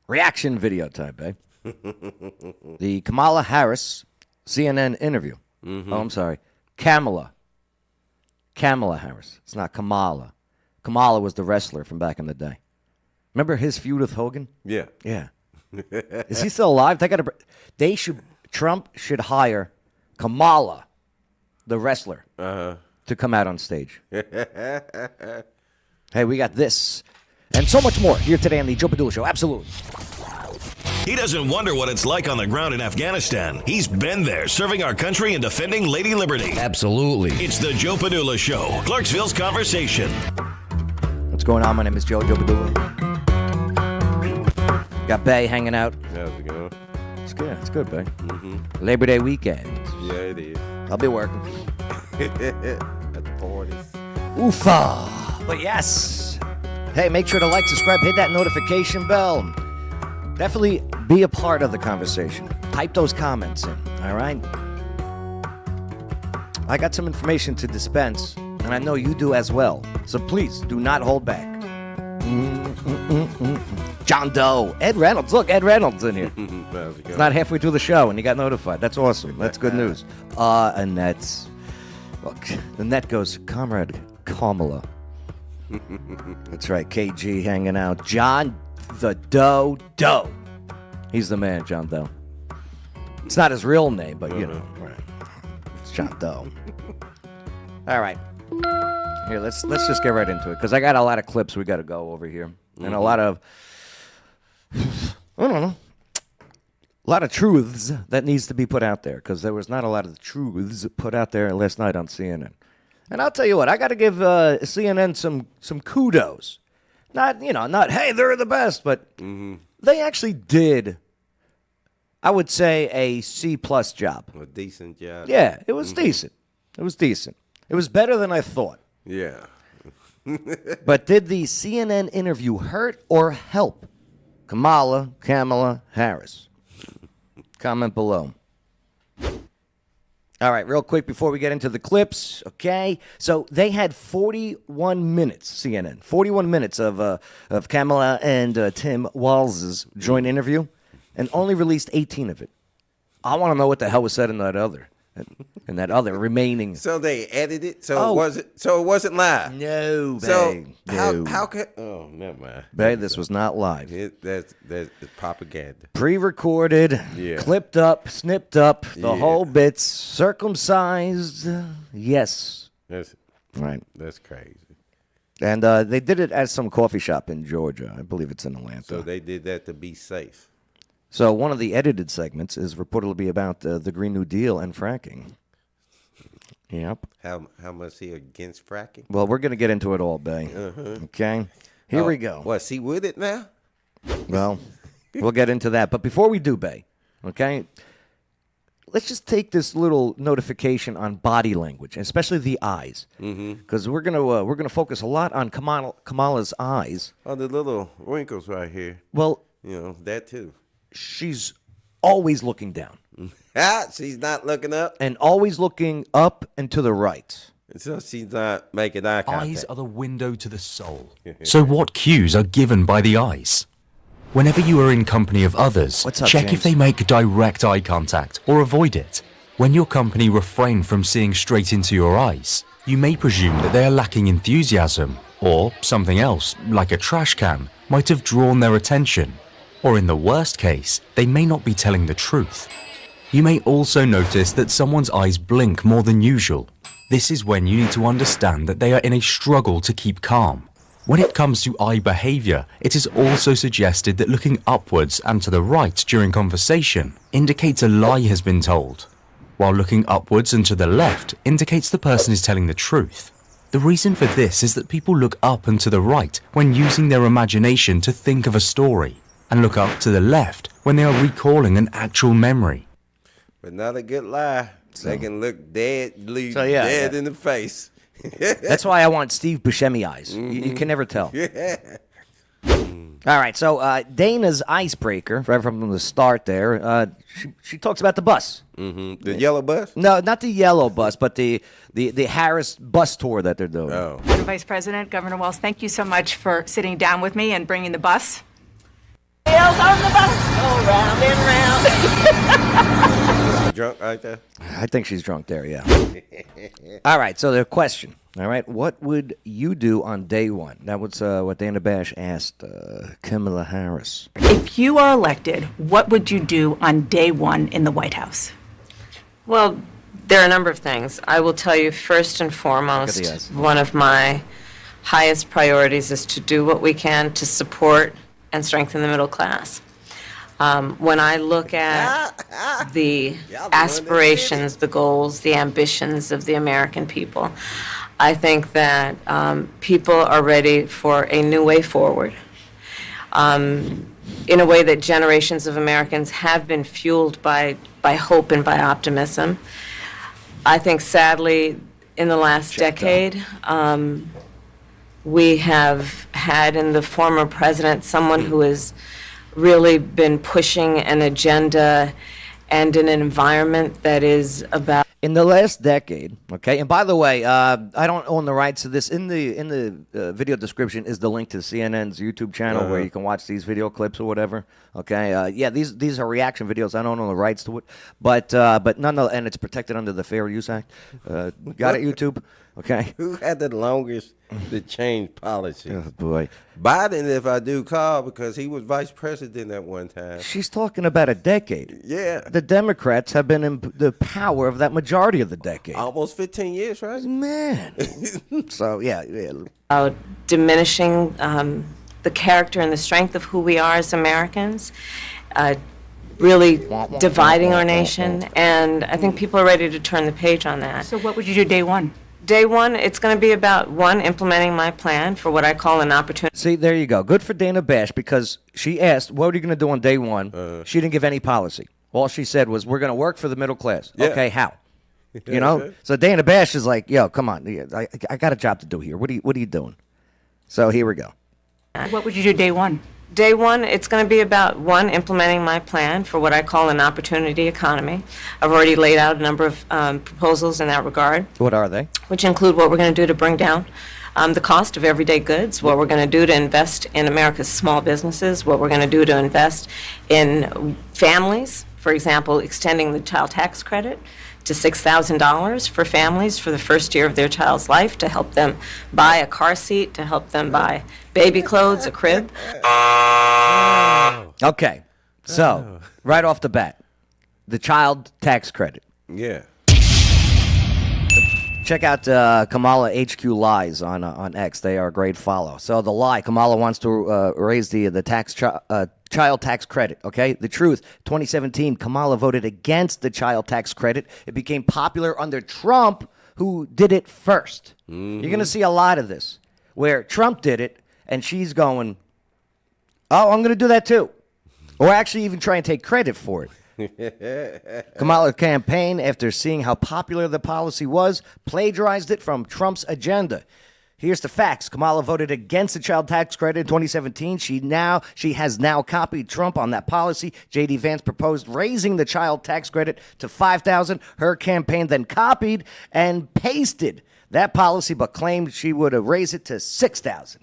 Reaction video time, babe. The Kamala Harris CNN interview. Mm-hmm. Oh, I'm sorry. Kamala Harris. It's not Kamala. Kamala was the wrestler from back in the day. Remember his feud with Hogan? Yeah. Yeah. Is he still alive? Trump should hire Kamala, the wrestler, to come out on stage. Hey, we got this and so much more here today on the Joe Padula Show. Absolutely. He doesn't wonder what it's like on the ground in Afghanistan. He's been there, serving our country and defending Lady Liberty. Absolutely. It's the Joe Padula Show, Clarksville's conversation. What's going on? My name is Joe Padula. Got Bay hanging out. How's it going? It's good. It's good, Bay. Mm-hmm. Labor Day weekend. Yeah, it is. I'll be working. At the parties. Oofa. But yes. Hey, make sure to like, subscribe, hit that notification bell. Definitely be a part of the conversation. Type those comments in, all right? I got some information to dispense, and I know you do as well. So please, do not hold back. John Doe. Ed Reynolds. Look, Ed Reynolds in here. It's not halfway through the show, and he got notified. That's awesome. That's good news. And that's... Look, the net goes, Comrade Kamala. That's right, KG hanging out. John the Doe. He's the man, John Doe. It's not his real name, but you know, right. It's John Doe. All right. Here, let's just get right into it, because I got a lot of clips we got to go over here. And a lot of, I don't know, a lot of truths that needs to be put out there, because there was not a lot of truths put out there last night on CNN. And I'll tell you what, I got to give CNN some kudos. Not, hey, they're the best, but they actually did, I would say, a C-plus job. A decent job. Yeah, it was decent. It was decent. It was better than I thought. Yeah. But did the CNN interview hurt or help Kamala Harris? Comment below. All right, real quick before we get into the clips, okay? So they had 41 minutes, CNN, 41 minutes of Kamala and Tim Walz's joint interview, and only released 18 of it. I want to know what the hell was said in that other remaining. So they edited it. So it wasn't live. No, so no. how could? Oh, never mind. Babe, this was not live. That's propaganda. Pre-recorded, clipped up, snipped up, the whole bits, circumcised. Yes. That's right. That's crazy. And they did it at some coffee shop in Georgia. I believe it's in Atlanta. So they did that to be safe. So one of the edited segments is reportedly about the Green New Deal and fracking. Yep. How much he against fracking? Well, we're going to get into it all, Bay. Okay? Here we go. What's he with it now? Well, we'll get into that. But before we do, Bay, okay, let's just take this little notification on body language, especially the eyes, because we're gonna focus a lot on Kamala's eyes. Oh, the little wrinkles right here. Well, that too. She's always looking down. She's not looking up? And always looking up and to the right. So she's not making eye contact. Eyes are the window to the soul. So what cues are given by the eyes? Whenever you are in company of others, check James? if they make direct eye contact or avoid it. When your company refrain from seeing straight into your eyes, you may presume that they are lacking enthusiasm, or something else, like a trash can, might have drawn their attention. Or in the worst case, they may not be telling the truth. You may also notice that someone's eyes blink more than usual. This is when you need to understand that they are in a struggle to keep calm. When it comes to eye behavior, it is also suggested that looking upwards and to the right during conversation indicates a lie has been told, while looking upwards and to the left indicates the person is telling the truth. The reason for this is that people look up and to the right when using their imagination to think of a story, and look up to the left when they are recalling an actual memory. But not a good lie. They can look dead in the face. That's why I want Steve Buscemi eyes. You can never tell. All right, so Dana's icebreaker, right from the start there, she talks about the bus. The yellow bus? No, not the yellow bus, but the Harris bus tour that they're doing. Oh. Madam Vice President, Governor Walz, thank you so much for sitting down with me and bringing the bus. wheels on the bus go round and round. Drunk right there? I think she's drunk there, yeah. All right, so the question. All right, what would you do on day one? That was what Dana Bash asked Kamala Harris. If you are elected, what would you do on day one in the White House? Well, there are a number of things. I will tell you, first and foremost, one of my highest priorities is to do what we can to support and strengthen the middle class. When I look at the aspirations, the goals, the ambitions of the American people, I think that people are ready for a new way forward, in a way that generations of Americans have been fueled by hope and by optimism. I think, sadly, in the last decade, we have had in the former president someone who has really been pushing an agenda and an environment that is about. In the last decade, okay, and by the way, I don't own the rights to this. In the video description is the link to CNN's YouTube channel where you can watch these video clips or whatever. Okay, yeah, these are reaction videos. I don't own the rights to it, but nonetheless, and it's protected under the Fair Use Act. Got it, YouTube. Okay. Who had the longest to change policy? Oh boy, Biden, if I do call, because he was vice president at one time. She's talking about a decade. Yeah. The Democrats have been in the power of that majority of the decade. Almost 15 years, right? Man. So, yeah. Diminishing the character and the strength of who we are as Americans, really dividing our nation, and I think people are ready to turn the page on that. So what would you do day one? Day one, it's going to be about, one, implementing my plan for what I call an opportunity. See, there you go. Good for Dana Bash, because she asked, what are you going to do on day one? She didn't give any policy. All she said was, we're going to work for the middle class. Yeah. Okay, how? You know? So Dana Bash is like, yo, come on. I got a job to do here. What are you doing? So here we go. What would you do day one? Day one, it's going to be about, one, implementing my plan for what I call an opportunity economy. I've already laid out a number of proposals in that regard. What are they? Which include what we're going to do to bring down the cost of everyday goods, what we're going to do to invest in America's small businesses, what we're going to do to invest in families, for example, extending the child tax credit to $6,000 for families for the first year of their child's life, to help them buy a car seat, to help them buy baby clothes, a crib. Okay. So, right off the bat, the child tax credit. Yeah. Check out Kamala HQ Lies on X. They are a great follow. So the lie, Kamala wants to raise the child tax credit, okay? The truth, 2017, Kamala voted against the child tax credit. It became popular under Trump, who did it first. You're going to see a lot of this, where Trump did it, and she's going, oh, I'm going to do that too. Or actually even try and take credit for it. Kamala's campaign, after seeing how popular the policy was, plagiarized it from Trump's agenda. Here's the facts. Kamala voted against the child tax credit in 2017. She has now copied Trump on that policy. J.D. Vance proposed raising the child tax credit to $5,000. Her campaign then copied and pasted that policy, but claimed she would raise it to $6,000.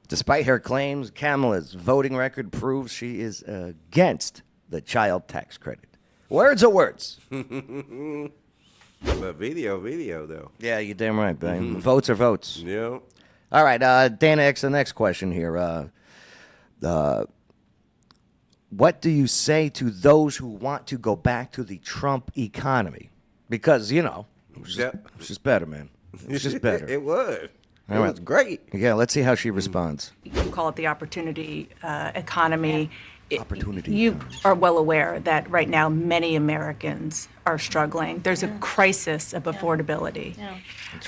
Despite her claims, Kamala's voting record proves she is against the child tax credit. Words are words. But video, though. Yeah, you're damn right, man. Votes are votes. Yeah. All right, Dana X, the next question here. What do you say to those who want to go back to the Trump economy? Because, you know, it's just better, man. It's just better. It was. It was great. Yeah, let's see how she responds. You call it the opportunity economy. Opportunity. You are well aware that right now many Americans are struggling. There's a crisis of affordability. Yeah.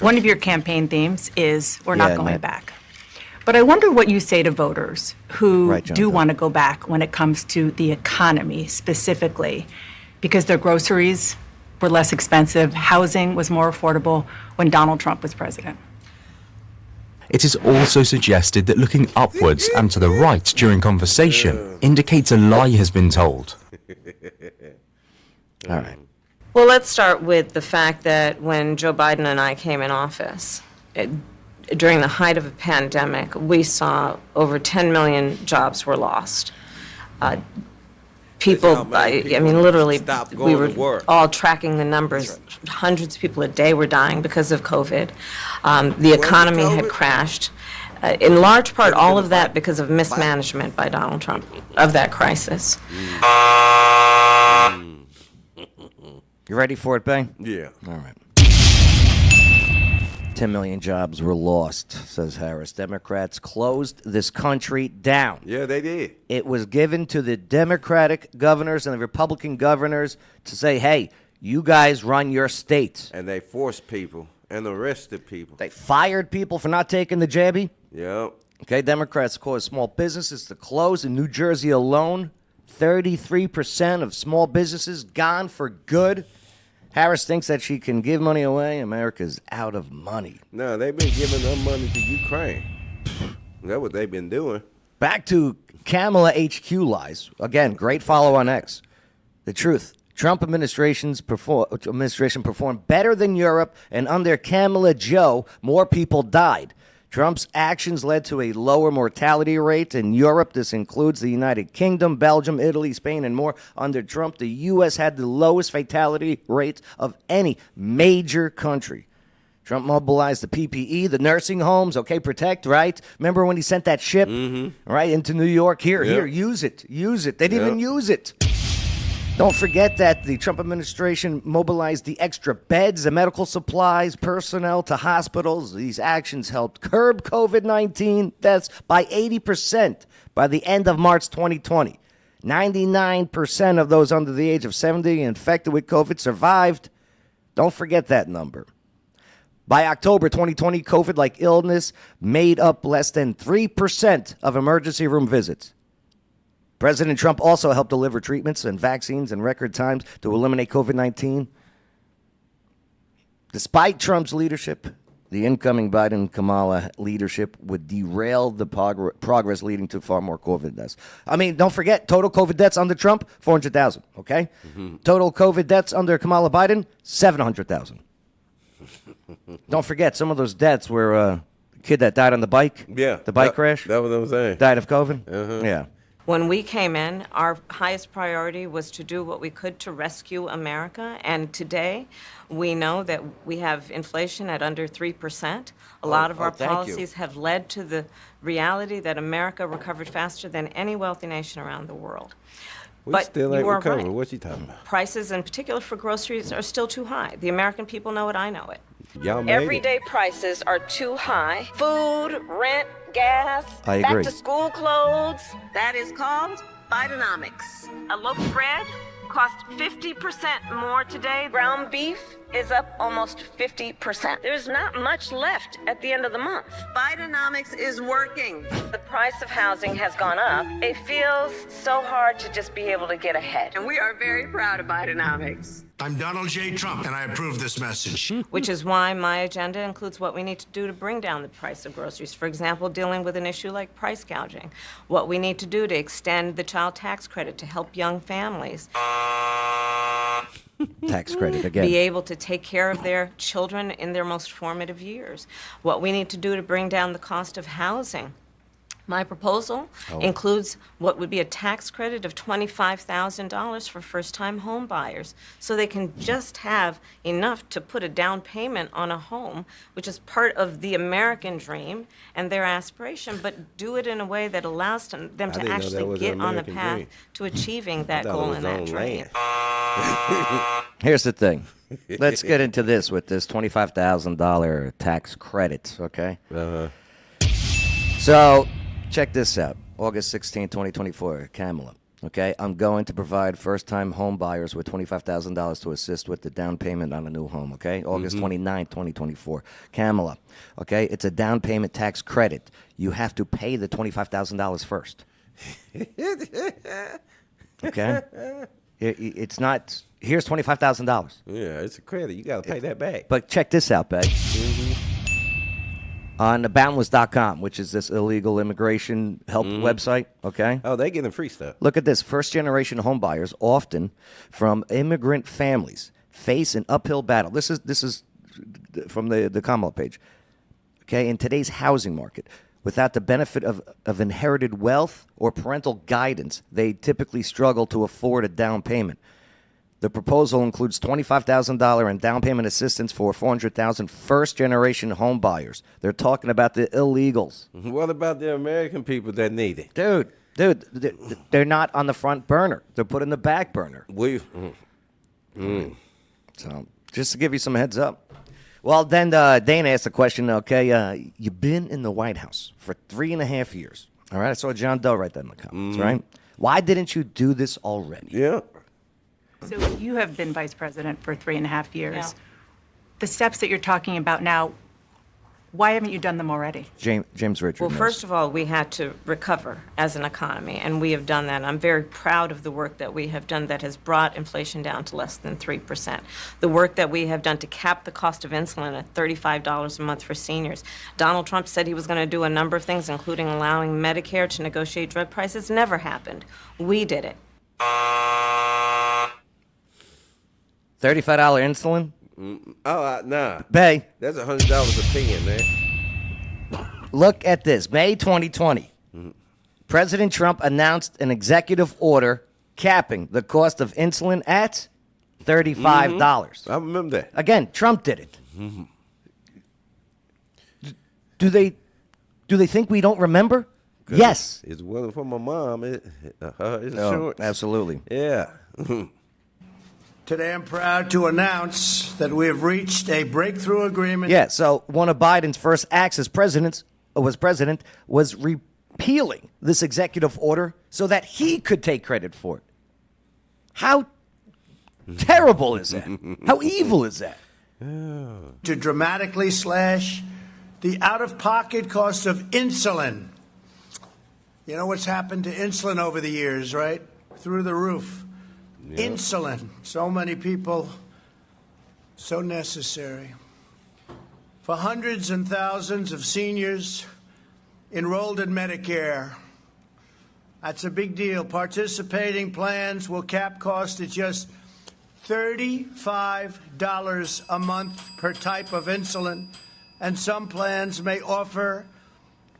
One of your campaign themes is we're not going back. But I wonder what you say to voters who do want to go back when it comes to the economy specifically, because their groceries were less expensive, housing was more affordable when Donald Trump was president. It is also suggested that looking upwards and to the right during conversation indicates a lie has been told. All right. Well, let's start with the fact that when Joe Biden and I came in office, during the height of a pandemic, we saw over 10 million jobs were lost. People, I mean, literally, we were all tracking the numbers. Hundreds of people a day were dying because of COVID. The economy had crashed. In large part, all of that because of mismanagement by Donald Trump of that crisis. You ready for it, Bang? Yeah. All right. 10 million jobs were lost, says Harris. Democrats closed this country down. Yeah, they did. It was given to the Democratic governors and the Republican governors to say, hey, you guys run your states. And they forced people and arrested people. They fired people for not taking the jabby. Yep. Okay, Democrats caused small businesses to close. In New Jersey alone, 33% of small businesses gone for good. Harris thinks that she can give money away. America's out of money. No, they've been giving them money to Ukraine. That's what they've been doing. Back to Kamala HQ lies. Again, great follow on X. The truth. Trump administration performed better than Europe, and under Kamala Joe, more people died. Trump's actions led to a lower mortality rate in Europe. This includes the United Kingdom, Belgium, Italy, Spain, and more. Under Trump, the U.S. had the lowest fatality rates of any major country. Trump mobilized the PPE, the nursing homes, okay, protect, right? Remember when he sent that ship, right, into New York? Here, use it. They didn't even use it. Don't forget that the Trump administration mobilized the extra beds, the medical supplies, personnel to hospitals. These actions helped curb COVID-19 deaths by 80% by the end of March 2020. 99% of those under the age of 70 infected with COVID survived. Don't forget that number. By October 2020, COVID-like illness made up less than 3% of emergency room visits. President Trump also helped deliver treatments and vaccines in record times to eliminate COVID-19. Despite Trump's leadership, the incoming Biden-Kamala leadership would derail the progress, leading to far more COVID deaths. I mean, don't forget, total COVID deaths under Trump, 400,000, okay? Total COVID deaths under Kamala Biden, 700,000. Don't forget, some of those deaths were the kid that died on the bike. Yeah. The bike crash. That's what I'm saying. Died of COVID. Yeah. When we came in, our highest priority was to do what we could to rescue America. And today, we know that we have inflation at under 3%. A lot of our policies have led to the reality that America recovered faster than any wealthy nation around the world. We still ain't recovered. What you talking about? Prices, in particular for groceries, are still too high. The American people know it. I know it. Y'all made Everyday prices are too high. Food, rent, gas, I agree. back to school clothes. That is called Bidenomics. A loaf of bread costs 50% more today. Ground beef is up almost 50%. There's not much left at the end of the month. Bidenomics is working. The price of housing has gone up. It feels so hard to just be able to get ahead. And we are very proud of Bidenomics. I'm Donald J. Trump, and I approve this message. Which is why my agenda includes what we need to do to bring down the price of groceries. For example, dealing with an issue like price gouging. What we need to do to extend the child tax credit to help young families. Tax credit again. Be able to take care of their children in their most formative years. What we need to do to bring down the cost of housing. My proposal includes what would be a tax credit of $25,000 for first-time home buyers, so they can just have enough to put a down payment on a home, which is part of the American dream and their aspiration, but do it in a way that allows them to actually get on the path to achieving that goal and that dream. Here's the thing. Let's get into this with this $25,000 tax credit, okay? So check this out. August 16, 2024, Kamala. Okay, I'm going to provide first-time home buyers with $25,000 to assist with the down payment on a new home, okay? August 29, 2024. Kamala, okay, it's a down payment tax credit. You have to pay the $25,000 first. Okay? It's not, here's $25,000. Yeah, it's a credit. You got to pay that back. But check this out, babe. On Boundless.com, which is this illegal immigration help website, okay? Oh, they getting free stuff. Look at this. First-generation homebuyers, often from immigrant families, face an uphill battle. This is from the Kamala page. okay, in today's housing market, without the benefit of inherited wealth or parental guidance, they typically struggle to afford a down payment. The proposal includes $25,000 in down payment assistance for 400,000 first-generation home buyers. They're talking about the illegals. What about the American people that need it? Dude, they're not on the front burner. They're put in the back burner. So, just to give you some heads up. Well, then Dana asked the question, okay, you've been in the White House for 3.5 years. All right, I saw John Doe write that in the comments, right? Why didn't you do this already? Yeah. So you have been vice president for 3.5 years. Yeah. The steps that you're talking about now, why haven't you done them already? James Richard. Well, first of all, we had to recover as an economy, and we have done that. I'm very proud of the work that we have done that has brought inflation down to less than 3%. The work that we have done to cap the cost of insulin at $35 a month for seniors. Donald Trump said he was going to do a number of things, including allowing Medicare to negotiate drug prices. Never happened. We did it. $35 insulin? Nah. Bay. That's $100 a pen, man. Look at this. May 2020. President Trump announced an executive order capping the cost of insulin at $35. I remember that. Again, Trump did it. Do they think we don't remember? Yes. It's one for my mom. It's short. Absolutely. Yeah. Today I'm proud to announce that we have reached a breakthrough agreement. Yeah, so one of Biden's first acts as president was repealing this executive order so that he could take credit for it. How terrible is that? How evil is that? To dramatically slash the out-of-pocket cost of insulin. You know what's happened to insulin over the years, right? Through the roof. Yep. Insulin. So many people, so necessary. For hundreds and thousands of seniors enrolled in Medicare, that's a big deal. Participating plans will cap cost at just $35 a month per type of insulin, and some plans may offer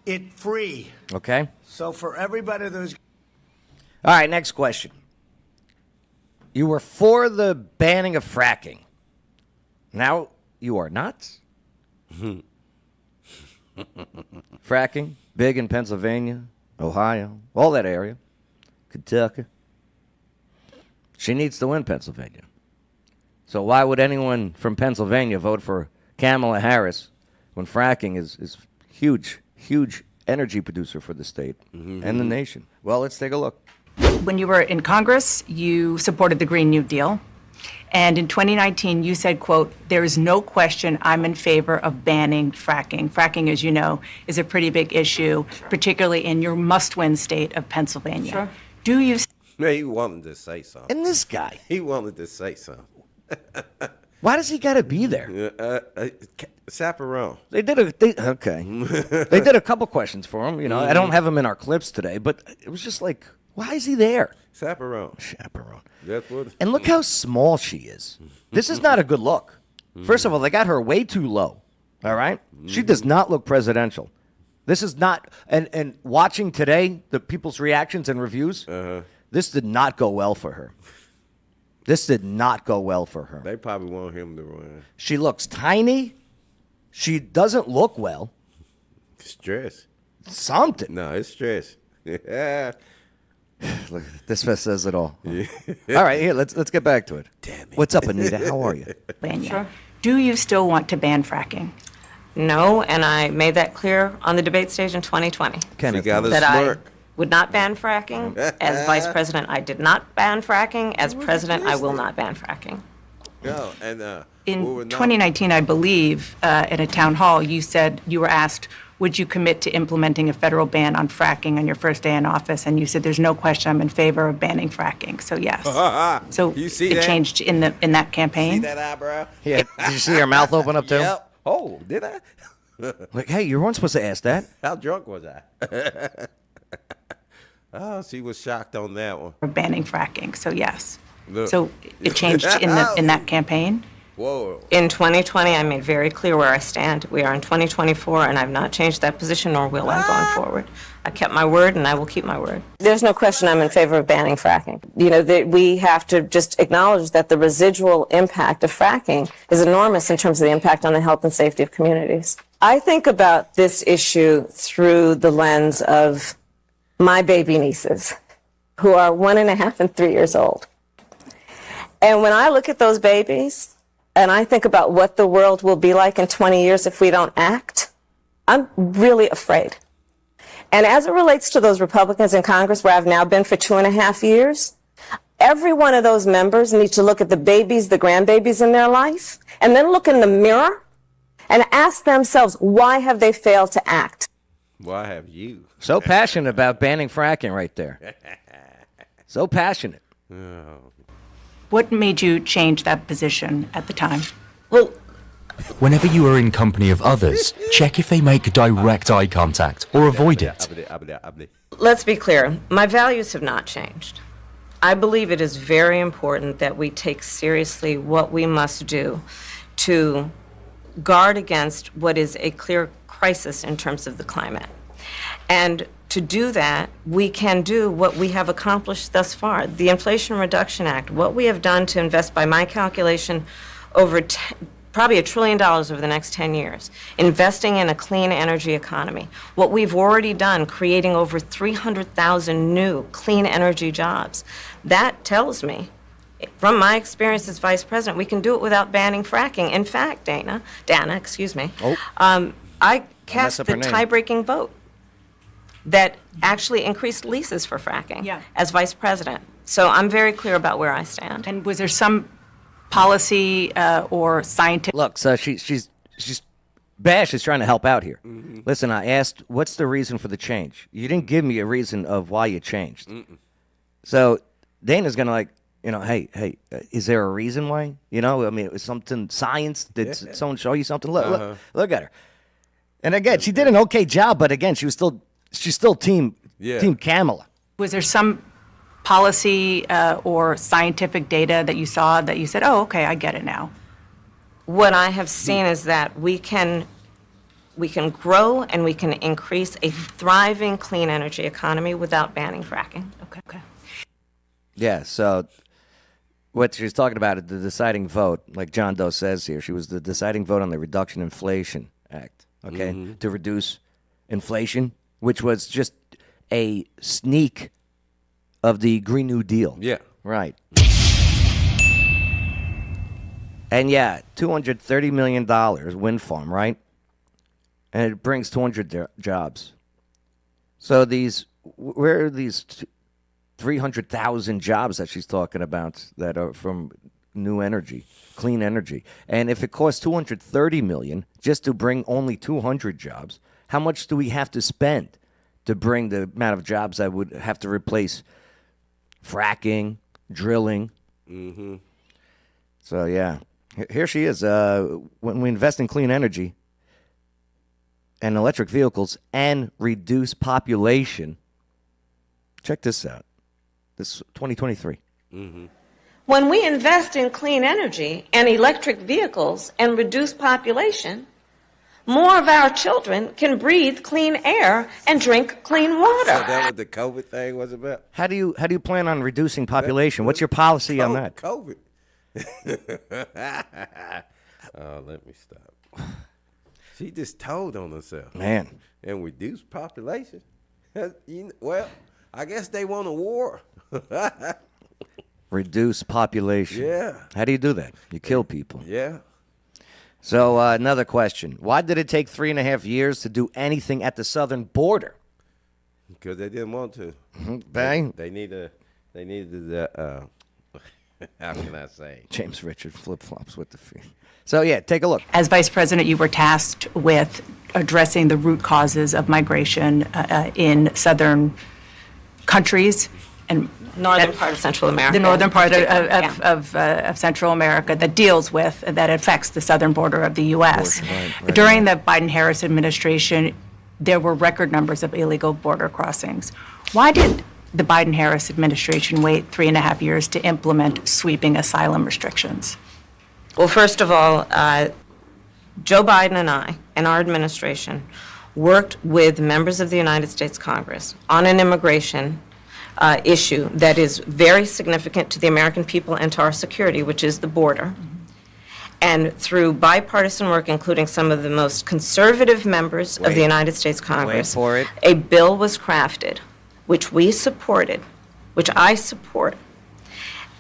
it free. Okay. So for everybody who's... All right, next question. You were for the banning of fracking. Now you are not? Fracking, big in Pennsylvania, Ohio, all that area, Kentucky. She needs to win Pennsylvania. So why would anyone from Pennsylvania vote for Kamala Harris when fracking is huge energy producer for the state and the nation? Well, let's take a look. When you were in Congress, you supported the Green New Deal. And in 2019, you said, quote, "There is no question I'm in favor of banning fracking." Fracking, as you know, is a pretty big issue, particularly in your must-win state of Pennsylvania. Sure. Do you... He wanted to say something. And this guy. He wanted to say something. Why does he got to be there? Chaperone. They did a couple questions for him. You know, I don't have him in our clips today, but it was just like, why is he there? Chaperone. That's what. And look how small she is. This is not a good look. First of all, they got her way too low. All right? She does not look presidential. This is not, and watching today, the people's reactions and reviews, this did not go well for her. They probably want him to run. She looks tiny. She doesn't look well. Stress. Something. No, it's stress. Yeah. Look, this says it all. All right, here, let's get back to it. Damn it. What's up, Anita? How are you? Sure. Do you still want to ban fracking? No, and I made that clear on the debate stage in 2020. She got a That I smirk. would not ban fracking. As vice president, I did not ban fracking. As president, I will not ban fracking. No, and In 2019, I believe, at a town hall, you said you were asked, would you commit to implementing a federal ban on fracking on your first day in office? And you said, there's no question I'm in favor of banning fracking. So yes. So You see it that? changed in that campaign. See that eyebrow? Yeah. Did you see her mouth open up too? Yep. Oh, did I? Like, hey, you weren't supposed to ask that. How drunk was I? Oh, she was shocked on that one. For banning fracking. So yes. Look. So it changed in that campaign. Whoa. In 2020, I made very clear where I stand. We are in 2024, and I've not changed that position, nor will I going forward. I kept my word, and I will keep my word. There's no question I'm in favor of banning fracking. We have to just acknowledge that the residual impact of fracking is enormous in terms of the impact on the health and safety of communities. I think about this issue through the lens of my baby nieces, who are 1.5 and 3 years old. And when I look at those babies, and I think about what the world will be like in 20 years if we don't act, I'm really afraid. And as it relates to those Republicans in Congress, where I've now been for 2.5 years, every one of those members need to look at the babies, the grandbabies in their life, and then look in the mirror and ask themselves, why have they failed to act? Why have you? So passionate about banning fracking right there. So passionate. Oh. What made you change that position at the time? Well, Whenever you are in company of others, check if they make direct eye contact or avoid it. let's be clear. My values have not changed. I believe it is very important that we take seriously what we must do to guard against what is a clear crisis in terms of the climate. And to do that, we can do what we have accomplished thus far. The Inflation Reduction Act, what we have done to invest, by my calculation, over probably $1 trillion over the next 10 years, investing in a clean energy economy. What we've already done, creating over 300,000 new clean energy jobs. That tells me, from my experience as vice president, we can do it without banning fracking. In fact, Dana, I cast the tie-breaking vote that actually increased leases for fracking as vice president. So I'm very clear about where I stand. And was there some policy or scientific? Look, so she's Bash is trying to help out here. Mm-hmm. Listen, I asked, what's the reason for the change? You didn't give me a reason of why you changed. Mm-mm. So Dana's gonna hey, is there a reason why? I mean, it was something science. Did someone show you something? Look at her. And again, she did an okay job, but again, she's still team Kamala. Was there some policy or scientific data that you saw that you said, oh, okay, I get it now? What I have seen is that we can grow and we can increase a thriving clean energy economy without banning fracking. Okay. Yeah, so what she's talking about is the deciding vote, like John Doe says here. She was the deciding vote on the Reduction Inflation Act, to reduce inflation, which was just a sneak of the Green New Deal. Yeah. Right. And $230 million wind farm, right? And it brings 200 jobs. So where are these 300,000 jobs that she's talking about that are from new energy, clean energy? And if it costs $230 million just to bring only 200 jobs, how much do we have to spend to bring the amount of jobs that would have to replace fracking, drilling? Mm-hmm. So, here she is. When we invest in clean energy and electric vehicles and reduce population, check this out. This 2023. Mm-hmm. When we invest in clean energy and electric vehicles and reduce population, more of our children can breathe clean air and drink clean water. So that what the COVID thing was about? How do you plan on reducing population? What's your policy on that? COVID. Oh, let me stop. She just told on herself. Man. And reduce population. Well, I guess they want a war. Reduce population. Yeah. How do you do that? You kill people. Yeah. So another question. Why did it take 3.5 years to do anything at the southern border? Because they didn't want to. Bang. They needed how can I say? James Richard flip-flops with the feet. So, take a look. As vice president, you were tasked with addressing the root causes of migration in southern countries and northern part of Central America. The northern part of Central America that affects the southern border of the U.S. Right. During the Biden-Harris administration, there were record numbers of illegal border crossings. Why did the Biden-Harris administration wait 3.5 years to implement sweeping asylum restrictions? Well, first of all, Joe Biden and I and our administration worked with members of the United States Congress on an immigration issue that is very significant to the American people and to our security, which is the border. And through bipartisan work, including some of the most conservative members of the United States Congress, a bill was crafted, which we supported, which I support.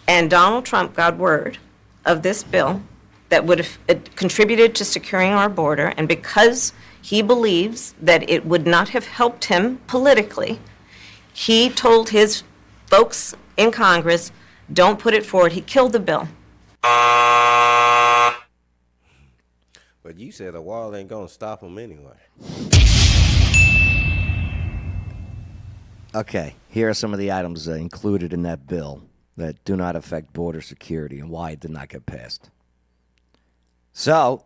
And Donald Trump got word of this bill that would have contributed to securing our border, and because he believes that it would not have helped him politically, he told his folks in Congress, don't put it forward. He killed the bill. But you said the wall ain't gonna stop him anyway. Okay, here are some of the items included in that bill that do not affect border security and why it did not get passed. So,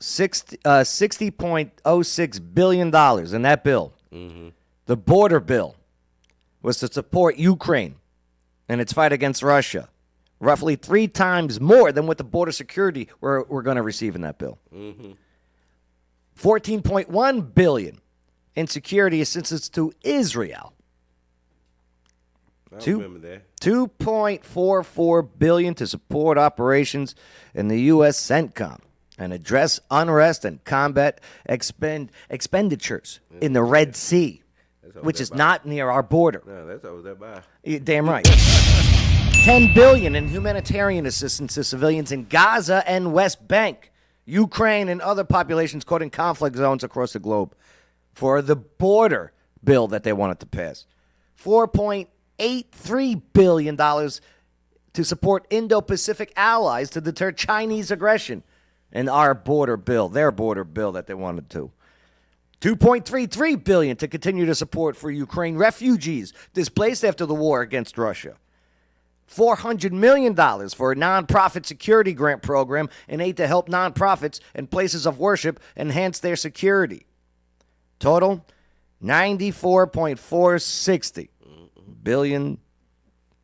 $60.06 billion in that bill. Mm-hmm. The border bill was to support Ukraine in its fight against Russia. Roughly 3 times more than what the border security we're going to receive in that bill. Mm-hmm. $14.1 billion in security assistance to Israel. I remember that. $2.44 billion to support operations in the U.S. CENTCOM and address unrest and combat expenditures in the Red Sea, which is not near our border. No, that's over there by. You're damn right. $10 billion in humanitarian assistance to civilians in Gaza and West Bank, Ukraine, and other populations caught in conflict zones across the globe for the border bill that they wanted to pass. $4.83 billion to support Indo-Pacific allies to deter Chinese aggression in our border bill, their border bill that they wanted to. $2.33 billion to continue to support for Ukraine refugees displaced after the war against Russia. $400 million for a nonprofit security grant program in aid to help nonprofits and places of worship enhance their security. Total, $94.460 billion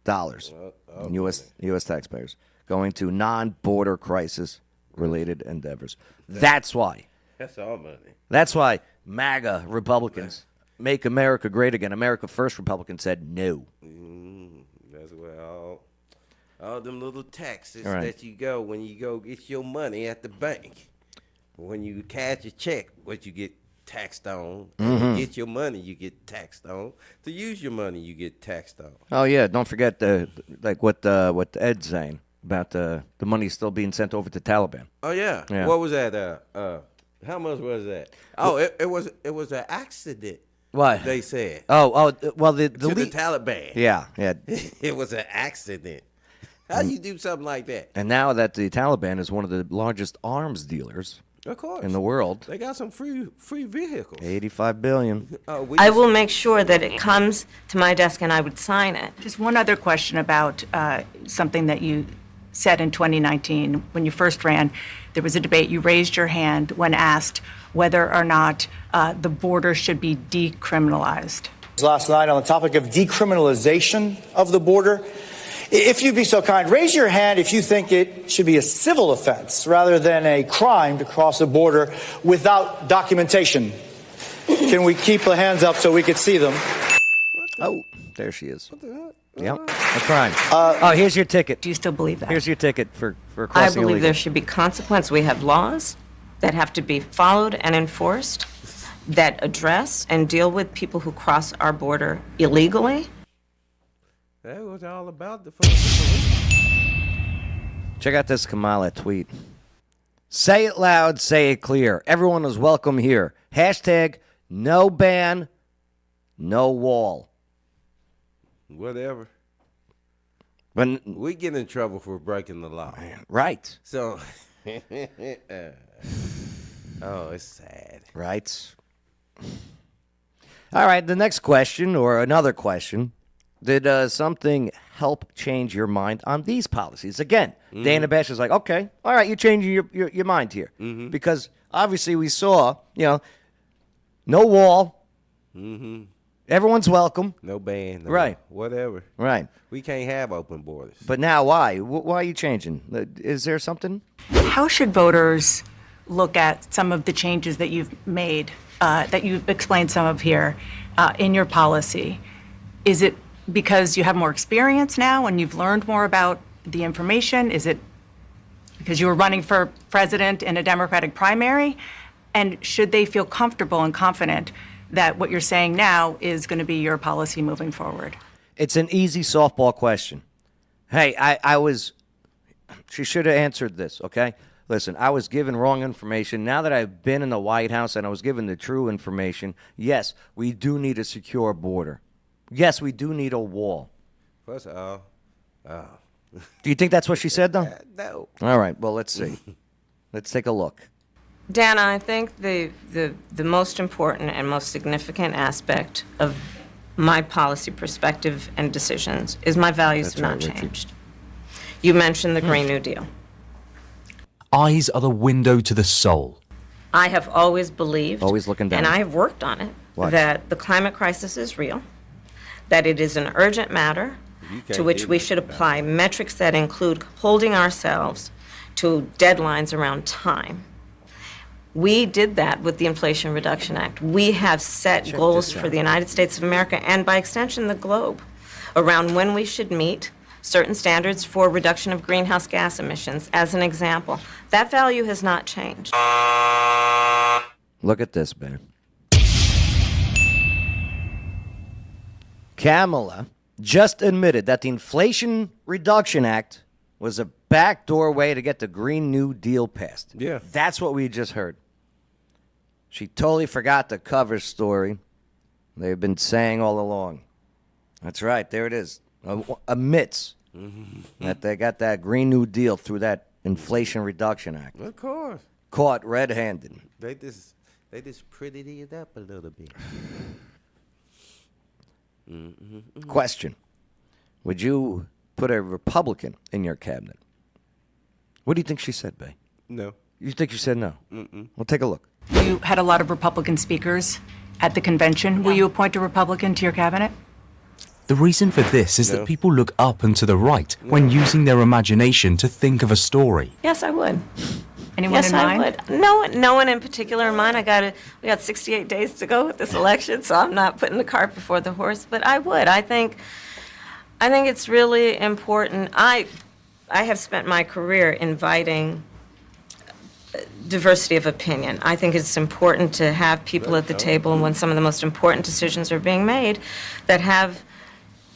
in U.S. taxpayers going to non-border crisis-related endeavors. That's why. That's all money. That's why MAGA Republicans, Make America Great Again, America First Republicans said no. That's where all them little taxes that you go when you go get your money at the bank. When you cash your check, what you get taxed on. Mm-hmm. You get your money, you get taxed on. To use your money, you get taxed on. Oh yeah, don't forget what Ed's saying about the money still being sent over to Taliban. Oh yeah. What was that? How much was that? Oh, it was an accident. What they said? Well, the Taliban. Yeah. It was an accident. How do you do something like that? And now that the Taliban is one of the largest arms dealers, of course, in the world, they got some free vehicles. $85 billion. I will make sure that it comes to my desk and I would sign it. Just one other question about something that you said in 2019 when you first ran. There was a debate. You raised your hand when asked whether or not the border should be decriminalized. Last night on the topic of decriminalization of the border, if you'd be so kind, raise your hand if you think it should be a civil offense rather than a crime to cross the border without documentation. Can we keep the hands up so we could see them? Oh, there she is. Yep, a crime. Here's your ticket. Do you still believe that? Here's your ticket for crossing I believe illegal. there should be consequence. We have laws that have to be followed and enforced that address and deal with people who cross our border illegally. That was all about the police. Check out this Kamala tweet. Say it loud, say it clear. Everyone is welcome here. Hashtag no ban, no wall. Whatever. But we get in trouble for breaking the law. Right. So, it's sad. Right. All right, the next question, or another question. Did something help change your mind on these policies? Again, Dana Bash is like, okay, all right, you're changing your mind here. Mm-hmm. Because obviously we saw, no wall, Everyone's welcome. No ban. No Right. Whatever. Right. We can't have open borders. But now, why? Why are you changing? Is there something? How should voters look at some of the changes that you've made, that you've explained some of here in your policy? Is it because you have more experience now and you've learned more about the information? Is it because you were running for president in a Democratic primary? And should they feel comfortable and confident that what you're saying now is going to be your policy moving forward? It's an easy softball question. Hey, she should have answered this, okay? Listen, I was given wrong information. Now that I've been in the White House and I was given the true information, yes, we do need a secure border. Yes, we do need a wall. First of all, do you think that's what she said, though? no. All right, well, let's see. Let's take a look. Dana, I think the most important and most significant aspect of my policy perspective and decisions is my values have not changed. You mentioned the Green New Deal. Eyes are the window to the soul. I have always believed, always looking down, and I have worked on it, that the climate crisis is real, that it is an urgent matter to which we should apply metrics that include holding ourselves to deadlines around time. We did that with the Inflation Reduction Act. We have set goals for the United States of America and, by extension, the globe around when we should meet certain standards for reduction of greenhouse gas emissions, as an example. That value has not changed. Look at this, babe. Kamala just admitted that the Inflation Reduction Act was a backdoor way to get the Green New Deal passed. Yeah. That's what we just heard. She totally forgot the cover story they've been saying all along. That's right. There it is. Admits that they got that Green New Deal through that Inflation Reduction Act. Of course. Caught red-handed. They just prettied it up a little bit. Question. Would you put a Republican in your cabinet? What do you think she said, Bay? No. You think she said no? Well, take a look. You had a lot of Republican speakers at the convention. Will you appoint a Republican to your cabinet? The reason for this is that people look up and to the right when using their imagination to think of a story. Yes, I would. Anyone in mind? Yes, I would. No one in particular in mind. We got 68 days to go with this election, so I'm not putting the cart before the horse. But I would. I think it's really important. I have spent my career inviting diversity of opinion. I think it's important to have people at the table when some of the most important decisions are being made that have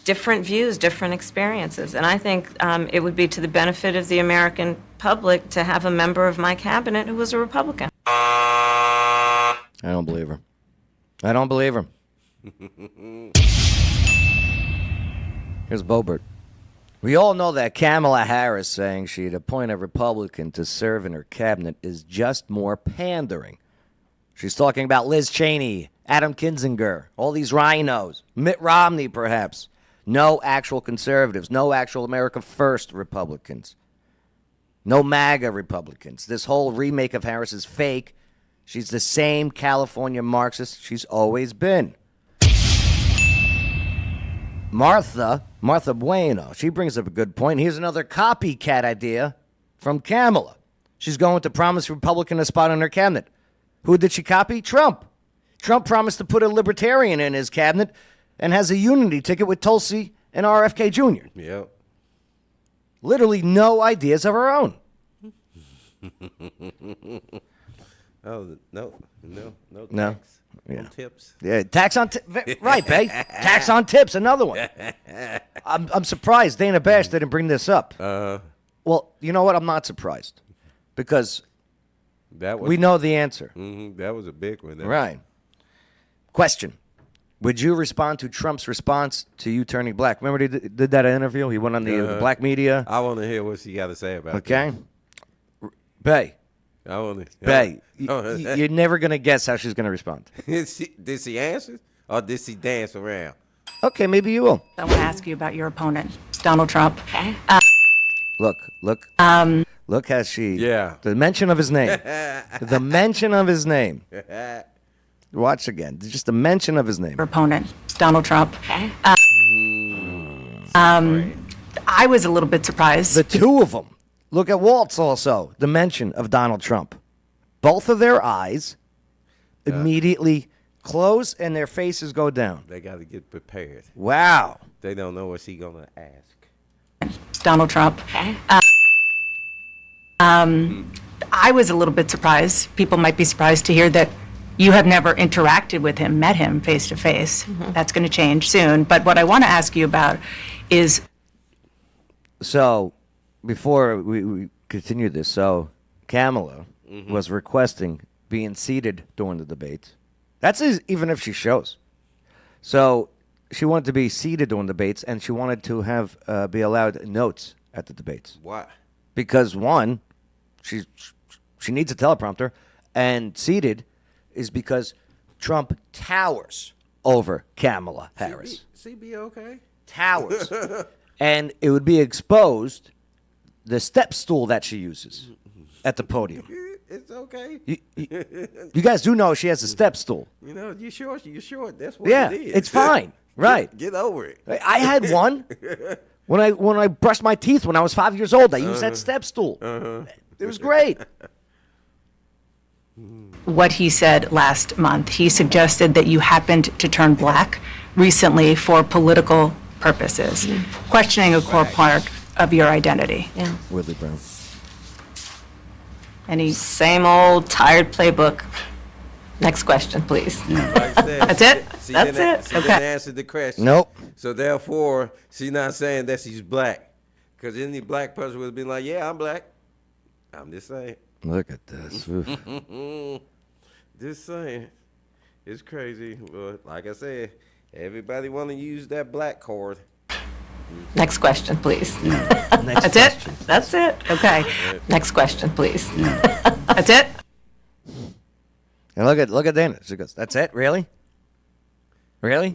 different views, different experiences. And I think it would be to the benefit of the American public to have a member of my cabinet who was a Republican. I don't believe her. I don't believe her. Here's Boebert. We all know that Kamala Harris saying she'd appoint a Republican to serve in her cabinet is just more pandering. She's talking about Liz Cheney, Adam Kinzinger, all these rhinos, Mitt Romney perhaps. No actual conservatives, no actual America First Republicans, no MAGA Republicans. This whole remake of Harris is fake. She's the same California Marxist she's always been. Martha Bueno, she brings up a good point. Here's another copycat idea from Kamala. She's going to promise Republican a spot in her cabinet. Who did she copy? Trump. Trump promised to put a libertarian in his cabinet and has a unity ticket with Tulsi and RFK Jr. Yep. Literally no ideas of her own. Oh, no. No. Tax on tips. Yeah, tax on tips. Right, Bay. Tax on tips, another one. I'm surprised Dana Bash didn't bring this up. Well, you know what? I'm not surprised because we know the answer. That was a big one. Right. Question. Would you respond to Trump's response to you turning black? Remember he did that interview? He went on the black media. I want to hear what she got to say about it. Okay. Bay. I want to. Bay. You're never going to guess how she's going to respond. Did she answer or did she dance around? Okay, maybe you will. I want to ask you about your opponent, Donald Trump. Okay. Look. Look how she. Yeah. The mention of his name. The mention of his name. Watch again. Just a mention of his name. Opponent, Donald Trump. Okay. I was a little bit surprised. The two of them. Look at Waltz also. The mention of Donald Trump. Both of their eyes immediately close and their faces go down. They got to get prepared. Wow. They don't know what he's going to ask. Donald Trump. Okay. I was a little bit surprised. People might be surprised to hear that you have never interacted with him, met him face to face. That's going to change soon. But what I want to ask you about is. So, before we continue this, so Kamala was requesting being seated during the debates. That's even if she shows. So, she wanted to be seated during the debates, and she wanted to have be allowed notes at the debates. Why? Because one, she needs a teleprompter, and seated is because Trump towers over Kamala Harris. CB okay? Towers. And it would be exposed, the step stool that she uses at the podium. It's okay. You guys do know she has a step stool. You know, you're short. That's what Yeah, it is. it's fine. Right. Get over it. I had one when I brushed my teeth when I was 5 years old. I used that step stool. It was great. What he said last month. He suggested that you happened to turn black recently for political purposes, questioning a core part of your identity. Yeah. Willie Brown. Any? Same old tired playbook. Next question, please. Like I said, That's it? She That's didn't, it? She Okay. didn't answer the question. Nope. So therefore, she's not saying that she's black. Because any black person would have been like, yeah, I'm black. I'm just saying. Look at this. Oof. Just saying. It's crazy. But like I said, everybody want to use that black card. Next question, please. Next That's it? question. That's it? Okay. Next question, please. That's it? And look at Dana. She goes, "That's it? Really? Really?"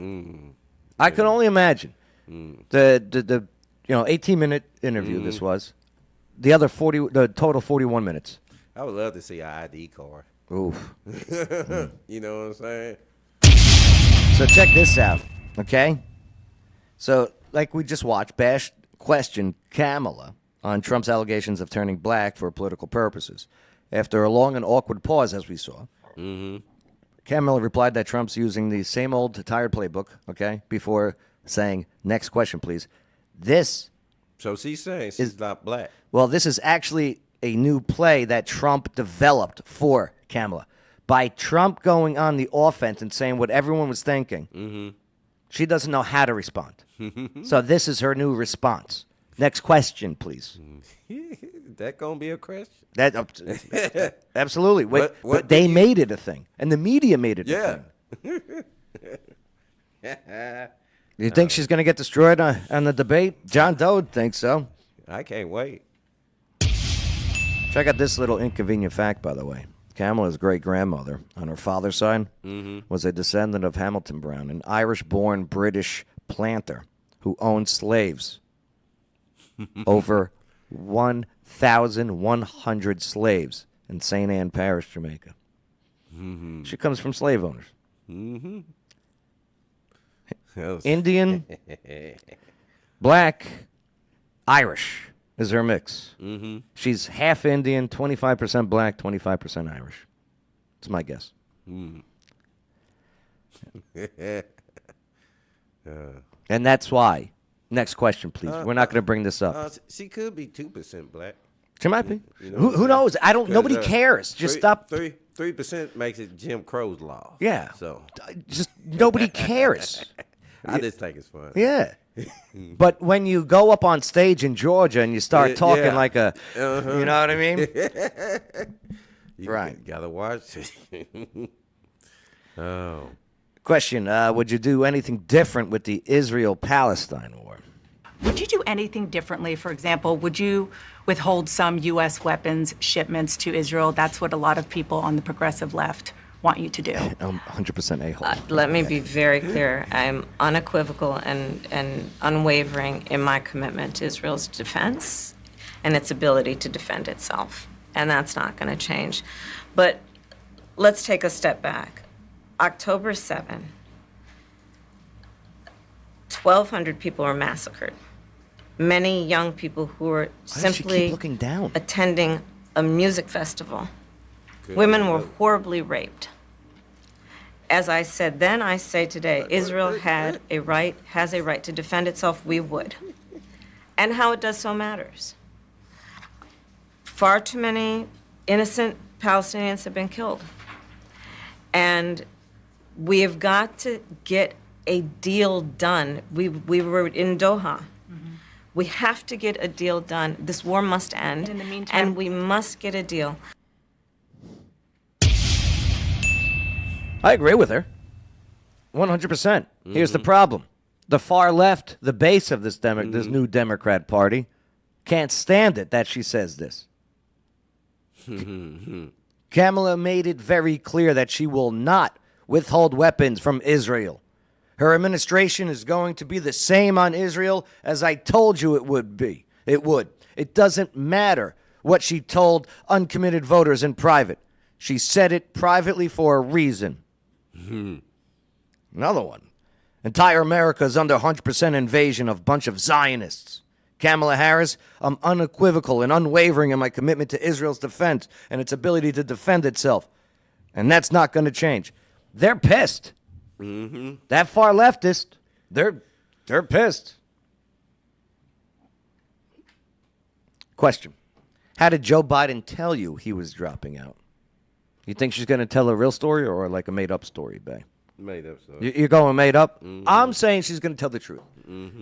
I can only imagine the 18-minute interview this was. The other the total 41 minutes. I would love to see an ID card. Oof. You know what I'm saying? So check this out, okay? So like we just watched, Bash questioned Kamala on Trump's allegations of turning black for political purposes. After a long and awkward pause, as we saw, Kamala replied that Trump's using the same old tired playbook, okay, before saying, next question, please. So she's saying she's not black. Well, this is actually a new play that Trump developed for Kamala. By Trump going on the offense and saying what everyone was thinking, she doesn't know how to respond. So this is her new response. Next question, please. That gonna be a question? Absolutely. What But they made it a thing, and the media made it a thing. You think she's going to get destroyed on the debate? John Doe thinks so. I can't wait. Check out this little inconvenient fact, by the way. Kamala's great-grandmother, on her father's side, was a descendant of Hamilton Brown, an Irish-born British planter who owned slaves. Over 1,100 slaves in St. Anne Parish, Jamaica. She comes from slave owners. Indian, black, Irish is her mix. She's half Indian, 25% black, 25% Irish. That's my guess. And that's why. Next question, please. We're not going to bring this up. She could be 2% black. She might be. You know Who knows? I don't. Nobody cares. Just stop. 3% makes it Jim Crow's law. Yeah. So just nobody cares. I just think it's fun. Yeah. But when you go up on stage in Georgia and you start talking like a, you know what I mean? Right. Gotta watch it. Oh. Question, would you do anything different with the Israel-Palestine war? Would you do anything differently? For example, would you withhold some U.S. weapons shipments to Israel? That's what a lot of people on the progressive left want you to do. I'm 100% a-hole. Let me be very clear. I'm unequivocal and unwavering in my commitment to Israel's defense and its ability to defend itself. And that's not going to change. But let's take a step back. October 7, 1,200 people were massacred. Many young people who were simply looking down? attending a music festival. Women were horribly raped. As I said then, I say today, Israel has a right to defend itself. We would. And how it does so matters. Far too many innocent Palestinians have been killed. And we have got to get a deal done. We were in Doha. We have to get a deal done. This war must end. In the meantime, and we must get a deal. I agree with her. 100%. Here's the problem. The far left, the base of this this new Democrat Party, can't stand it that she says this. Kamala made it very clear that she will not withhold weapons from Israel. Her administration is going to be the same on Israel as I told you it would be. It would. It doesn't matter what she told uncommitted voters in private. She said it privately for a reason. Another one. Entire America is under 100% invasion of a bunch of Zionists. Kamala Harris, I'm unequivocal and unwavering in my commitment to Israel's defense and its ability to defend itself. And that's not going to change. They're pissed. That far leftist, they're pissed. Question. How did Joe Biden tell you he was dropping out? You think she's going to tell a real story or like a made-up story, Bay? Made up story. You're going made up? I'm saying she's going to tell the truth.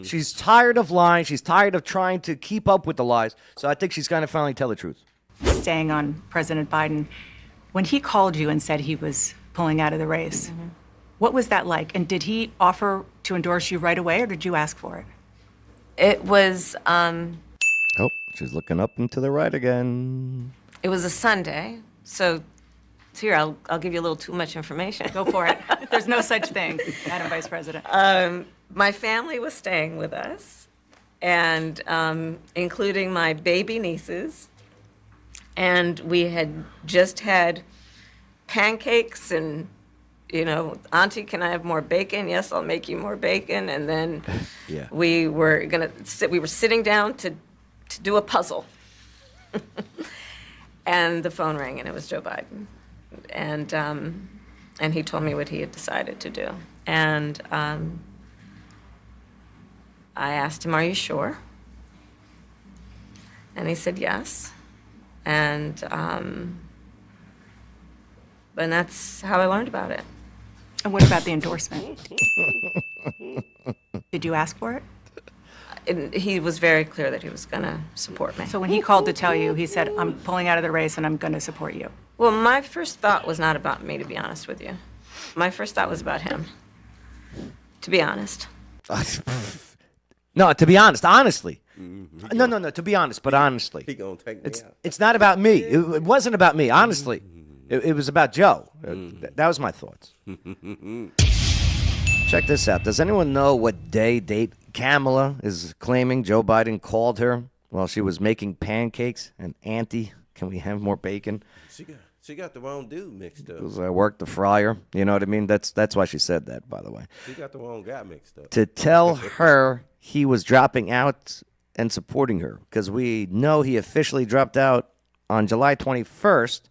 She's tired of lying. She's tired of trying to keep up with the lies. So I think she's going to finally tell the truth. Staying on President Biden, when he called you and said he was pulling out of the race, what was that like? And did he offer to endorse you right away, or did you ask for it? It was, Oh, she's looking up and to the right again. It was a Sunday, so here, I'll give you a little too much information. Go for it. There's no such thing, Madam Vice President. My family was staying with us, and including my baby nieces, and we had just had pancakes and, you know, Auntie, can I have more bacon? Yes, I'll make you more bacon. And then we were sitting down to do a puzzle. And the phone rang, and it was Joe Biden. And he told me what he had decided to do. And I asked him, "Are you sure?" And he said yes. And that's how I learned about it. And what about the endorsement? Did you ask for it? He was very clear that he was going to support me. So when he called to tell you, he said, "I'm pulling out of the race and I'm going to support you." Well, my first thought was not about me, to be honest with you. My first thought was about him, to be honest. No, to be honest, honestly. No, to be honest, but honestly. He gonna take me out. It's not about me. It wasn't about me, honestly. It was about Joe. That was my thoughts. Check this out. Does anyone know what date Kamala is claiming Joe Biden called her while she was making pancakes? And Auntie, can we have more bacon? She got the wrong dude mixed up. Because I worked the fryer. You know what I mean? That's why she said that, by the way. She got the wrong guy mixed up. To tell her he was dropping out and supporting her. Because we know he officially dropped out on July 21st.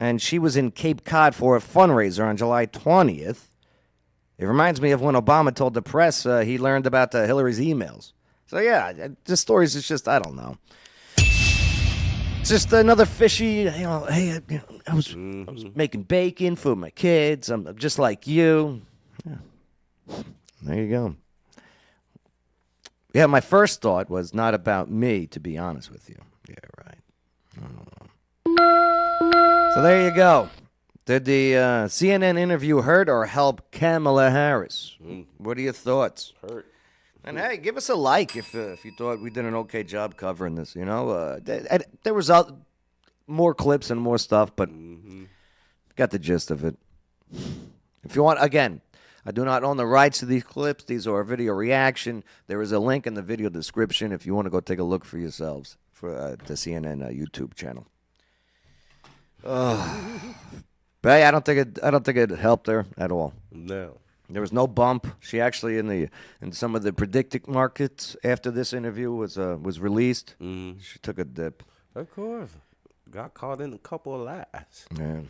And she was in Cape Cod for a fundraiser on July 20th. It reminds me of when Obama told the press he learned about Hillary's emails. So, yeah, this story's just, I don't know. It's just another fishy, hey, I was making bacon for my kids. I'm just like you. Yeah. There you go. Yeah, my first thought was not about me, to be honest with you. Yeah, right. So there you go. Did the CNN interview hurt or help Kamala Harris? What are your thoughts? Hurt. And hey, give us a like if you thought we did an okay job covering this. You know, there was more clips and more stuff, but got the gist of it. If you want, again, I do not own the rights to these clips. These are a video reaction. There is a link in the video description if you want to go take a look for yourselves for the CNN YouTube channel. But hey, I don't think it helped her at all. No. There was no bump. She actually in some of the prediction markets after this interview was released. Mm-hmm. She took a dip. Of course. Got caught in a couple of lies. Yeah.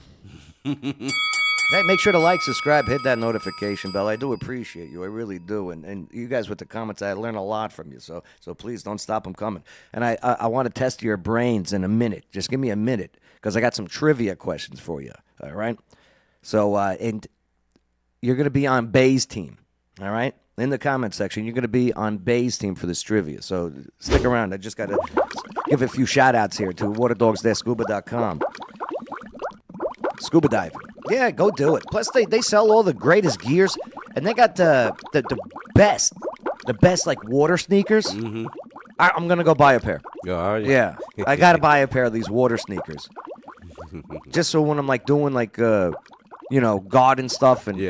Hey, make sure to like, subscribe, hit that notification bell. I do appreciate you. I really do. And you guys with the comments, I learn a lot from you. So please don't stop them coming. And I want to test your brains in a minute. Just give me a minute because I got some trivia questions for you. All right? So, and you're going to be on Bay's team. All right? In the comment section, you're going to be on Bay's team for this trivia. So stick around. I just got to give a few shout-outs here to waterdogs.scuba.com. Scuba diving. Yeah, go do it. Plus, they sell all the greatest gears, and they got the best like water sneakers. Mm-hmm. I'm gonna go buy a pair. Yeah, I gotta buy a pair of these water sneakers, just so when I'm like doing like garden stuff and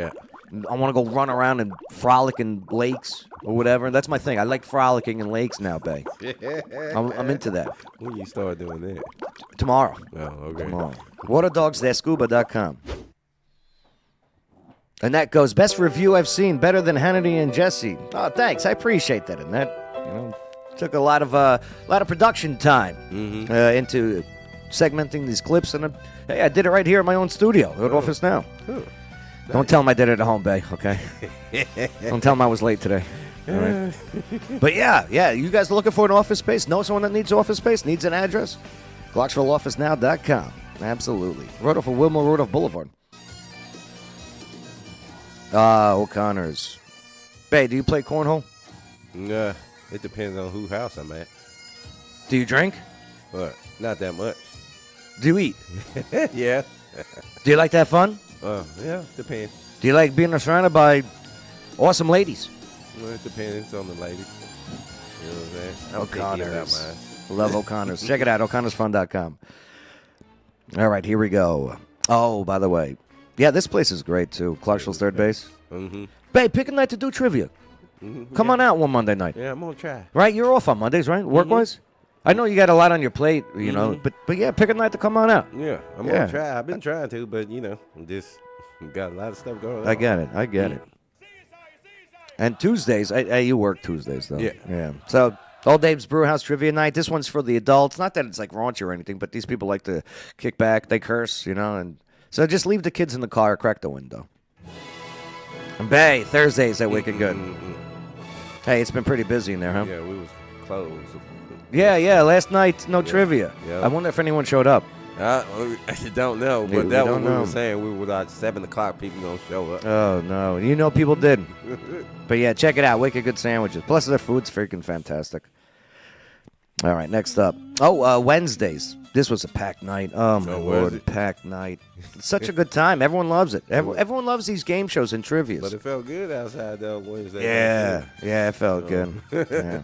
I want to go run around and frolic in lakes or whatever. That's my thing. I like frolicking in lakes now, Bay. I'm into that. When you start doing that? Tomorrow. Oh, okay. Tomorrow. Waterdogs.scuba.com. And that goes, best review I've seen, better than Hannity and Jesse. Oh, thanks. I appreciate that. And that, took a lot of production time into segmenting these clips. And hey, I did it right here in my own studio, at office now. Cool. Don't tell him I did it at home, Bay, okay? Don't tell him I was late today. All right? But yeah, you guys are looking for an office space? Know someone that needs office space? Needs an address? ClarksvilleOfficeNow.com. Absolutely. Right off of Wilma Rudolph Boulevard. O'Connor's. Bay, do you play cornhole? Nah, it depends on whose house I'm at. Do you drink? But not that much. Do you eat? Yeah. Do you like to have fun? Yeah, depends. Do you like being surrounded by awesome ladies? Well, it depends on the ladies. You know what I'm saying? I'm O'Connor's. Love O'Connor's. Check it out, o'connorsfun.com. All right, here we go. Oh, by the way, yeah, this place is great, too. Clarksville's third base. Mm-hmm. Babe, pick a night to do trivia. Mm-hmm. Come on out one Monday night. Yeah, I'm going to try. Right? You're off on Mondays, right? Work-wise? I know you got a lot on your plate, know, but yeah, pick a night to come on out. Yeah, I'm going to try. I've been trying to, but, just got a lot of stuff going on. I get it. And Tuesdays, you work Tuesdays, though. Yeah. So, Old Dave's Brewhouse Trivia Night. This one's for the adults. Not that it's like raunchy or anything, but these people like to kick back. They curse, and so just leave the kids in the car, crack the window. And Bay, Thursdays at Wicked Good. Hey, it's been pretty busy in there, huh? Yeah, we was closed. Yeah. Last night, no trivia. Yeah. I wonder if anyone showed up. I don't know, but that one we were saying we were like 7 o'clock. People gonna show up. Oh no, people did. But yeah, check it out. Wicked Good sandwiches. Plus their food's freaking fantastic. All right, next up. Wednesdays. This was a packed night. Oh my Lord, packed night. It's such a good time. Everyone loves it. Everyone loves these game shows and trivias. But it felt good outside though Wednesday. Yeah, it felt good. Yeah.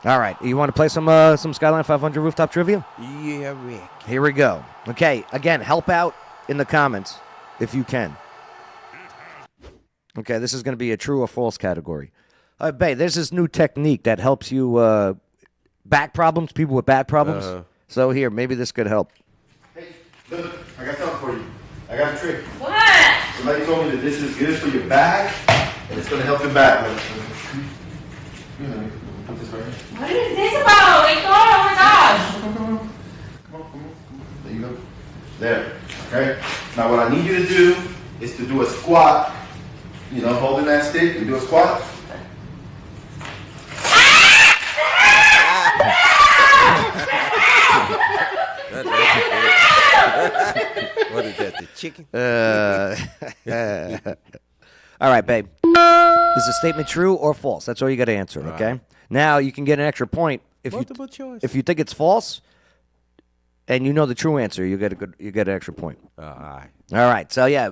All right, you want to play some Skyline 500 rooftop trivia? Yeah, Rick. Here we go. Okay, again, help out in the comments if you can. Okay, this is going to be a true or false category. Bae, there's this new technique that helps you back problems, people with back problems. So here, maybe this could help. Hey, look, I got something for you. I got a trick. What? Somebody told me that this is good for your back, and it's going to help your back. Put this right here. What is this about? Wait, oh my gosh. Come on. There you go. There. Okay? Now what I need you to do is to do a squat. Holding that stick and do a squat. What is that, the chicken? All right, babe. Is the statement true or false? That's all you got to answer, okay? Now, you can get an extra point if you think it's false and you know the true answer, you get an extra point. All right. All right. So, yeah,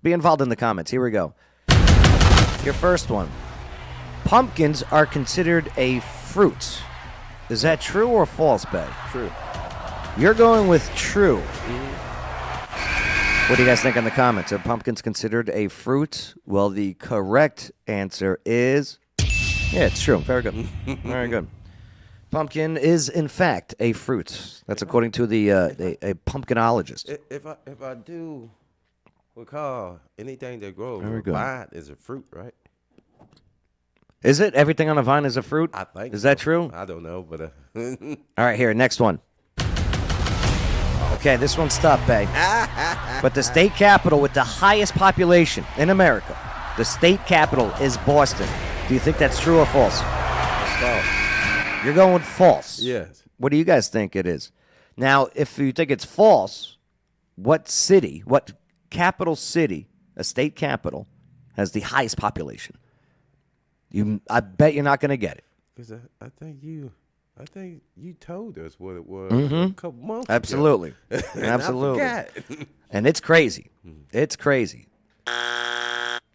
be involved in the comments. Here we go. Your first one. Pumpkins are considered a fruit. Is that true or false, babe? True. You're going with true. What do you guys think in the comments? Are pumpkins considered a fruit? Well, the correct answer is... Yeah, it's true. Very good. Very good. pumpkin is, in fact, a fruit. That's according to a pumpkinologist. If I do recall, anything that grows Very on a good. vine is a fruit, right? Is it? Everything on a vine is a fruit? I think. Is that true? I don't know, but All right, here, next one. Okay, this one's tough, babe. But the state capital with the highest population in America, the state capital is Boston. Do you think that's true or false? false. You're going false. Yes. What do you guys think it is? Now, if you think it's false, what capital city, a state capital, has the highest population? I bet you're not going to get it. Because I think you told us what it was Mm-hmm. a couple months Absolutely. ago. Absolutely. I forgot. And it's crazy. It's crazy.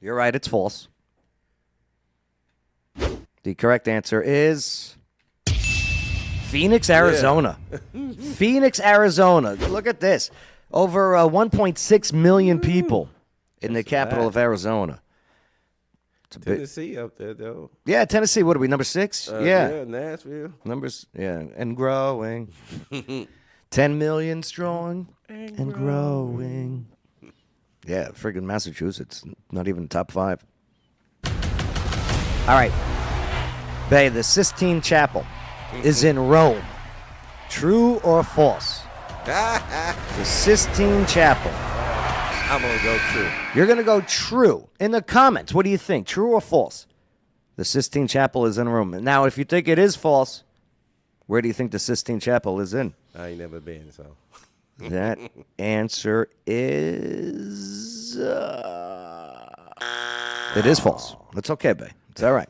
You're right, it's false. The correct answer is Phoenix, Arizona. Phoenix, Arizona. Look at this. Over 1.6 million people in the capital of Arizona. It's a Tennessee up there, though. Yeah, Tennessee. What are we, number 6? Yeah, Nashville. Numbers, yeah, and growing. 10 million strong and growing. Yeah, friggin' Massachusetts. Not even top 5. All right. Bay, the Sistine Chapel is in Rome. True or false? The Sistine Chapel. I'm going to go true. You're going to go true. In the comments, what do you think? True or false? The Sistine Chapel is in Rome. Now, if you think it is false, where do you think the Sistine Chapel is in? I ain't never been, so. That answer is... it is false. That's okay, babe. It's all right.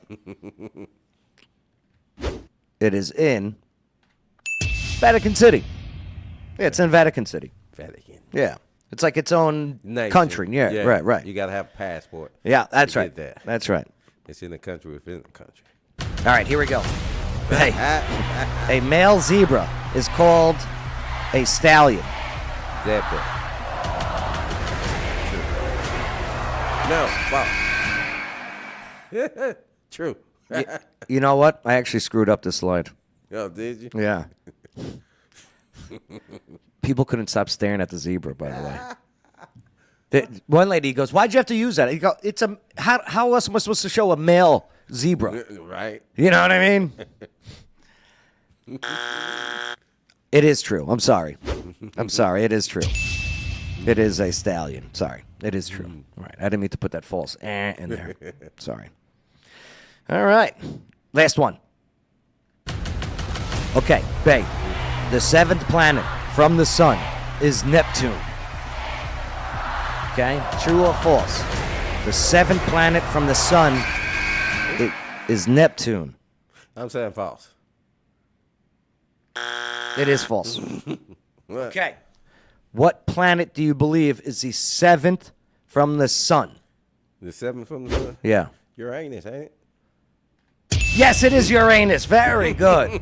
It is in Vatican City. Yeah, it's in Vatican City. Vatican. Yeah. It's like its own Nation. country. Yeah, right. You got to have a passport. Yeah, that's to right. get that. That's right. It's in the country within the country. All right, here we go. Hey, a male zebra is called a stallion. Zebra. True. No, false. True. You know what? I actually screwed up this slide. Oh, did you? Yeah. People couldn't stop staring at the zebra, by the way. One lady goes, "Why'd you have to use that?" You go, "It's a how else am I supposed to show a male zebra?" Right. You know what I mean? It is true. I'm sorry. It is true. It is a stallion. Sorry. It is true. All right. I didn't mean to put that false in there. Sorry. All right. Last one. Okay, Bay. The 7th planet from the sun is Neptune. Okay? True or false? The 7th planet from the sun is Neptune. I'm saying false. It is false. Okay. What planet do you believe is the 7th from the sun? The 7th from the sun? Yeah. Uranus, ain't it? Yes, it is Uranus. Very good.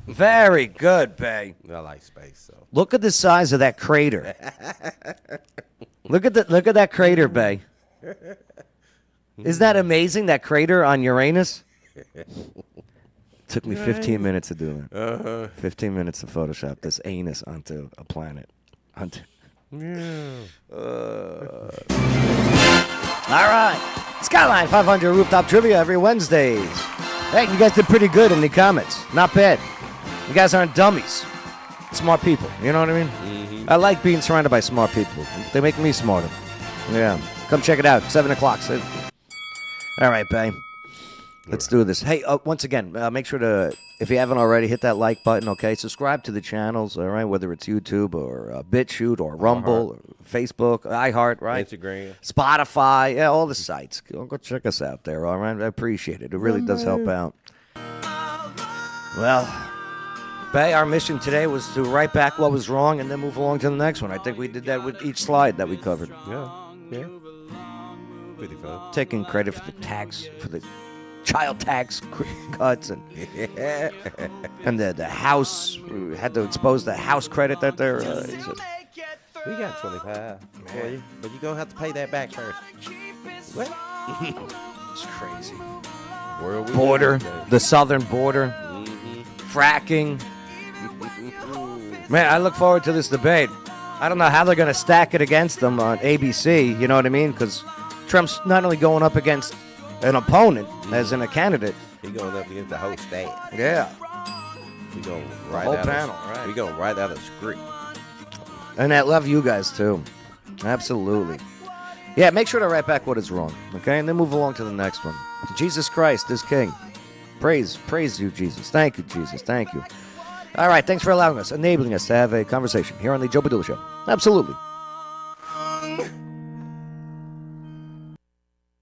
Very good, Bay. I like space, so. Look at the size of that crater. Look at that crater, Bay. Isn't that amazing, that crater on Uranus? Took me 15 minutes to do it. 15 minutes to Photoshop this anus onto a planet. All right. Skyline 500 Rooftop Trivia every Wednesdays. Hey, you guys did pretty good in the comments. Not bad. You guys aren't dummies. Smart people. You know what I mean? Mm-hmm. I like being surrounded by smart people. They make me smarter. Yeah. Come check it out. 7 o'clock. All right, babe. Let's do this. Hey, once again, make sure to, if you haven't already, hit that like button, okay? Subscribe to the channels, all right? Whether it's YouTube or BitChute or Rumble or Facebook, iHeart, right? Instagram. Spotify, yeah, all the sites. Go check us out there, all right? I appreciate it. It really does help out. Well, Bay, our mission today was to write back what was wrong and then move along to the next one. I think we did that with each slide that we covered. Yeah. Pretty fun. Taking credit for the tax, for the child tax cuts and the house. We had to expose the house credit that they're. We got 25 for you, but you're going to have to pay that back first. What? It's crazy. World Border, the southern border. fracking. Man, I look forward to this debate. I don't know how they're going to stack it against them on ABC, you know what I mean? Because Trump's not only going up against an opponent, as in a candidate. He's going up against the whole staff. Yeah. We're going to write out panel, right. We're going to write out a script. And I love you guys, too. Absolutely. Yeah, make sure to write back what is wrong, okay? And then move along to the next one. Jesus Christ is King. Praise you, Jesus. Thank you, Jesus. Thank you. All right, thanks for allowing us, enabling us to have a conversation here on the Joe Padula Show. Absolutely.